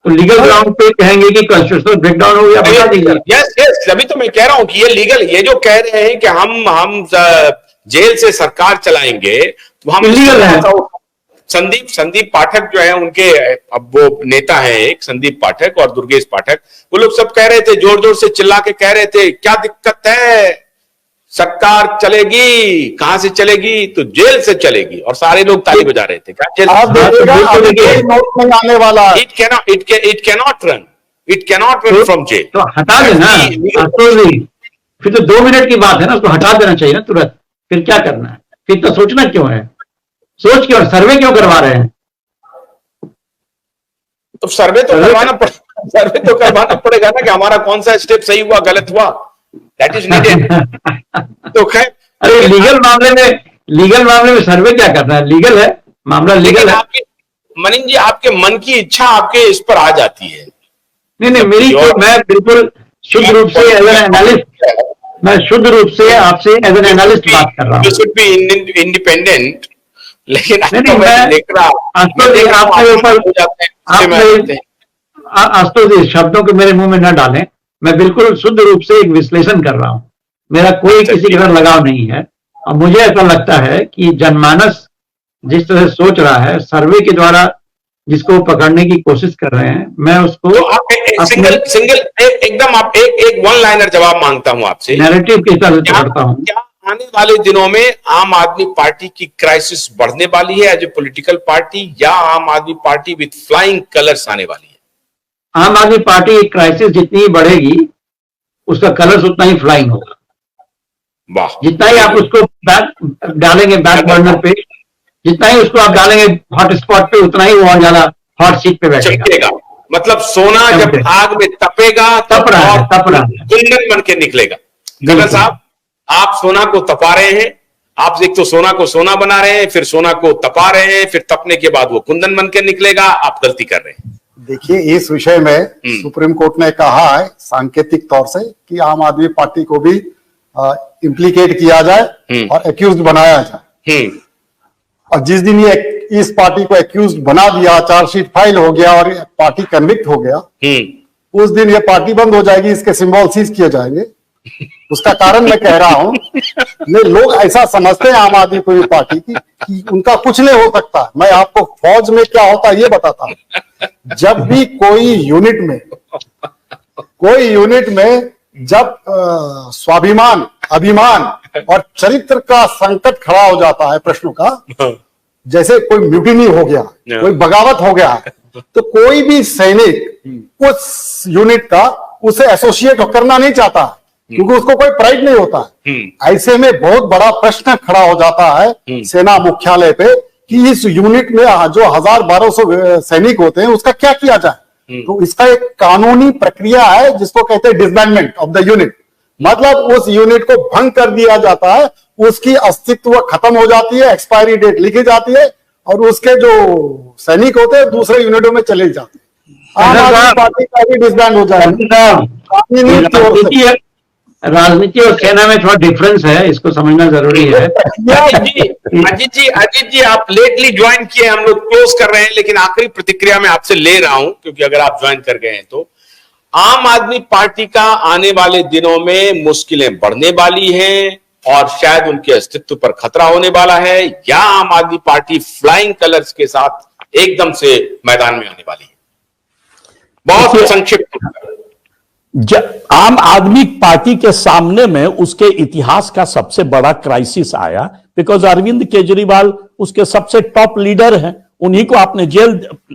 तो legal ground पे कहेंगे कि कॉन्स्टिट्यूशनल ब्रेकडाउन हो गया, बता दीजिए। यस यस, अभी तो मैं कह रहा हूं कि ये लीगल, ये जो कह रहे हैं कि हम जेल से सरकार चलाएंगे, तो हम लीगल है। संदीप पाठक जो है उनके, अब वो नेता है एक संदीप पाठक और दुर्गेश पाठक, वो लोग सब कह रहे थे, जोर जोर से चिल्ला के कह रहे थे, क्या दिक्कत है, सरकार चलेगी, कहां से चलेगी, तो जेल से चलेगी, और सारे लोग ताली बजा रहे थे। क्या जेल आने वाला है? It cannot run from jail. तो हटा देना फिर तो 2 मिनट की बात है ना, उसको हटा देना चाहिए ना तुरंत। फिर क्या करना है, फिर तो सोचना क्यों है, सोच क्यों, सर्वे क्यों करवा रहे हैं? तो सर्वे तो करवाना पड़ेगा ना, कि हमारा कौन सा स्टेप सही हुआ गलत हुआ, दैट इज नीडेड। तो खैर, अरे लीगल मामले में सर्वे क्या करना है, लीगल है मामला, लीगल है। मनीष जी, आपके मन की इच्छा आपके इस पर आ जाती है। नहीं, मेरी तो, मैं बिल्कुल शुद्ध रूप से एज एन एनालिस्ट, मैं शुद्ध रूप से आपसे एज एन एनालिस्ट बात कर रहा हूँ। यू शुड बी इंडिपेंडेंट, लेकिन आशुतोष शब्दों को मेरे मुंह में न डालें, मैं बिल्कुल शुद्ध रूप से एक विश्लेषण कर रहा हूं, मेरा कोई किसी के साथ लगाव नहीं है। और मुझे ऐसा लगता है कि जनमानस जिस तरह से सोच रहा है, सर्वे के द्वारा जिसको पकड़ने की कोशिश कर रहे हैं, मैं उसको तो आप एकदम आप एक वन लाइनर जवाब मांगता हूं आपसे, नैरेटिव के हिसाब से पकड़ता हूं। क्या आने वाले दिनों में आम आदमी पार्टी की क्राइसिस बढ़ने वाली है एज ए पॉलिटिकल पार्टी, या आम आदमी पार्टी विथ फ्लाइंग कलर्स आने वाली है? आम आदमी पार्टी की क्राइसिस जितनी बढ़ेगी, उसका कलर्स उतना ही फ्लाइंग होगा। वाह, जितना ही आप उसको डालेंगे बैक बर्नर पे, जितना ही उसको आप डालेंगे हॉट स्पॉट पे, उतना ही वो और ज्यादा हॉट सीट पे बैठेगा। मतलब सोना जब आग में तपेगा तप रहा है, कुंदन बन के निकलेगा। गलत साहब, आप सोना को तपा रहे हैं, आप एक तो सोना को सोना बना रहे हैं, फिर सोना को तपा रहे हैं, फिर तपने के बाद वो कुंदन बन के निकलेगा, आप गलती कर रहे हैं। देखिए, इस विषय में सुप्रीम कोर्ट ने कहा है सांकेतिक तौर से कि आम आदमी पार्टी को भी इम्प्लीकेट किया जाए और एक्यूज्ड बनाया जाए। और जिस दिन ये इस पार्टी को एक्यूज्ड बना दिया, चार्जशीट फाइल हो गया और पार्टी कन्विक्ट हो गया, उस दिन ये पार्टी बंद हो जाएगी, इसके सिंबल सीज किए जाएंगे। उसका कारण मैं कह रहा हूं, लोग ऐसा समझते हैं आम आदमी पार्टी कि उनका कुछ नहीं हो सकता। मैं आपको फौज में क्या होता है ये बताता हूं। जब भी कोई यूनिट में जब स्वाभिमान, अभिमान और चरित्र का संकट खड़ा हो जाता है प्रश्नों का, जैसे कोई म्यूटिनी हो गया, कोई बगावत हो गया, तो कोई भी सैनिक उस यूनिट का उसे एसोसिएट करना नहीं चाहता, क्योंकि उसको कोई प्राइड नहीं होता है। ऐसे में बहुत बड़ा प्रश्न खड़ा हो जाता है सेना मुख्यालय पे कि इस यूनिट में जो 1000-1200 सैनिक होते हैं, उसका क्या किया जाए। तो इसका एक कानूनी प्रक्रिया है जिसको कहते हैं डिसबैंडमेंट ऑफ द यूनिट। मतलब उस यूनिट को भंग कर दिया जाता है, उसकी अस्तित्व खत्म हो जाती है, एक्सपायरी डेट लिखी जाती है, और उसके जो सैनिक होते हैं दूसरे यूनिटों में चले जाते हैं। आम आदमी पार्टी का भी डिसबैंड हो जाएगा। राजनीति और सेना में थोड़ा डिफरेंस है, इसको समझना जरूरी है। अजीत जी, आप लेटली ज्वाइन किए, हम लोग क्लोज कर रहे हैं, लेकिन आखिरी प्रतिक्रिया में आपसे ले रहा हूं, क्योंकि अगर आप ज्वाइन कर गए हैं तो आम आदमी पार्टी का आने वाले दिनों में मुश्किलें बढ़ने वाली हैं और शायद उनके अस्तित्व पर खतरा होने वाला है, या आम आदमी पार्टी फ्लाइंग कलर्स के साथ एकदम से मैदान में आने वाली है? बहुत संक्षिप्त। आम आदमी पार्टी के सामने में उसके इतिहास का सबसे बड़ा क्राइसिस आया, बिकॉज अरविंद केजरीवाल उसके सबसे टॉप लीडर हैं, उन्हीं को आपने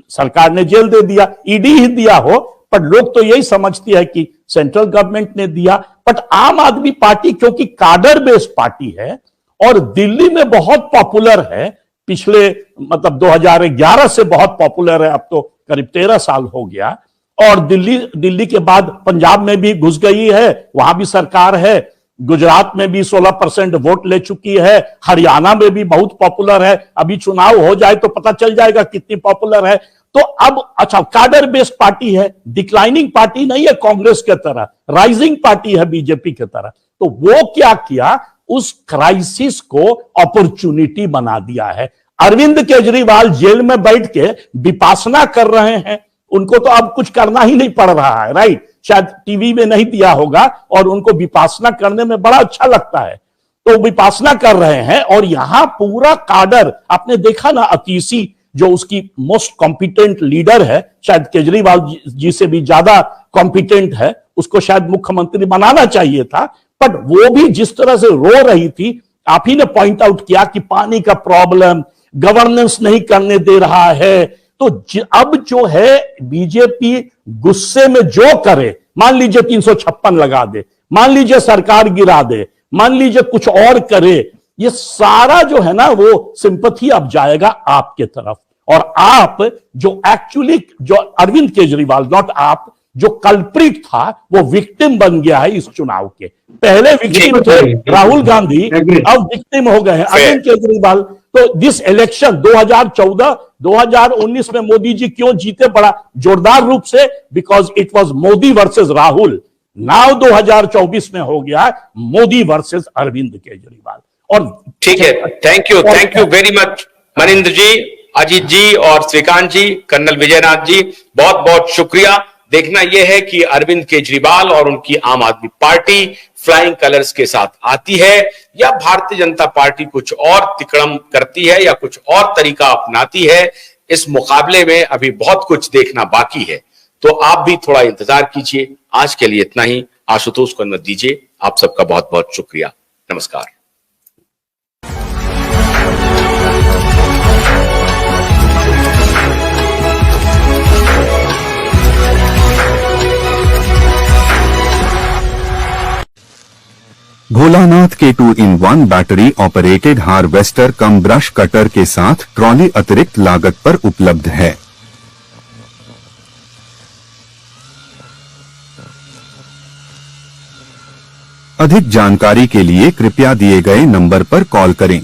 सरकार ने जेल दे दिया, ईडी ही दिया हो, पर लोग तो यही समझती है कि सेंट्रल गवर्नमेंट ने दिया। बट आम आदमी पार्टी क्योंकि काडर बेस्ड पार्टी है और दिल्ली में बहुत पॉपुलर है, पिछले मतलब 2011 से बहुत पॉपुलर है, अब तो करीब 13 साल हो गया, और दिल्ली के बाद पंजाब में भी घुस गई है, वहां भी सरकार है, गुजरात में भी 16% वोट ले चुकी है, हरियाणा में भी बहुत पॉपुलर है, अभी चुनाव हो जाए तो पता चल जाएगा कितनी पॉपुलर है। तो अब अच्छा, काडर बेस्ड पार्टी है, डिक्लाइनिंग पार्टी नहीं है कांग्रेस के तरह, राइजिंग पार्टी है बीजेपी के तरह। तो वो क्या किया, उस क्राइसिस को अपॉर्चुनिटी बना दिया है। अरविंद केजरीवाल जेल में बैठ के विपासना कर रहे हैं, उनको तो अब कुछ करना ही नहीं पड़ रहा है, राइट? शायद टीवी में नहीं दिया होगा और उनको विपासना करने में बड़ा अच्छा लगता है, तो विपासना कर रहे हैं। और यहां पूरा काडर आपने देखा ना, अतीसी जो उसकी मोस्ट कॉम्पिटेंट लीडर है, शायद केजरीवाल जी से भी ज्यादा कॉम्पिटेंट है, उसको शायद मुख्यमंत्री बनाना चाहिए था, बट वो भी जिस तरह से रो रही थी, आप ही ने पॉइंट आउट किया कि पानी का प्रॉब्लम, गवर्नेंस नहीं करने दे रहा है। तो अब जो है बीजेपी गुस्से में जो करे, मान लीजिए 356 लगा दे, मान लीजिए सरकार गिरा दे, मान लीजिए कुछ और करे, ये सारा जो है ना वो सिंपैथी अब जाएगा आपके तरफ। और आप जो एक्चुअली, जो अरविंद केजरीवाल, नॉट आप, जो कल्प्रिट था वो विक्टिम बन गया है इस चुनाव के। पहले विक्टिम थे राहुल गांधी, अब विक्टिम हो गए हैं अरविंद केजरीवाल। तो दिस इलेक्शन 2014, 2019 में मोदी जी क्यों जीते बड़ा जोरदार रूप से? Because it was Modi versus Rahul. Now 2024 में हो गया मोदी वर्सेस अरविंद केजरीवाल। और ठीक है, thank you very much Maninder ji, Ajit ji और श्रीकांत जी, कर्नल विजयनाथ जी, बहुत बहुत शुक्रिया। देखना यह है कि अरविंद केजरीवाल और उनकी आम आदमी पार्टी फ्लाइंग कलर्स के साथ आती है या भारतीय जनता पार्टी कुछ और तिकड़म करती है या कुछ और तरीका अपनाती है। इस मुकाबले में अभी बहुत कुछ देखना बाकी है, तो आप भी थोड़ा इंतजार कीजिए। आज के लिए इतना ही। आशुतोष को अनुमति दीजिए। आप सबका बहुत बहुत शुक्रिया। नमस्कार। भोलानाथ के 2-in-1 बैटरी ऑपरेटेड हार्वेस्टर कम ब्रश कटर के साथ ट्रॉली अतिरिक्त लागत पर उपलब्ध है। अधिक जानकारी के लिए कृपया दिए गए नंबर पर कॉल करें।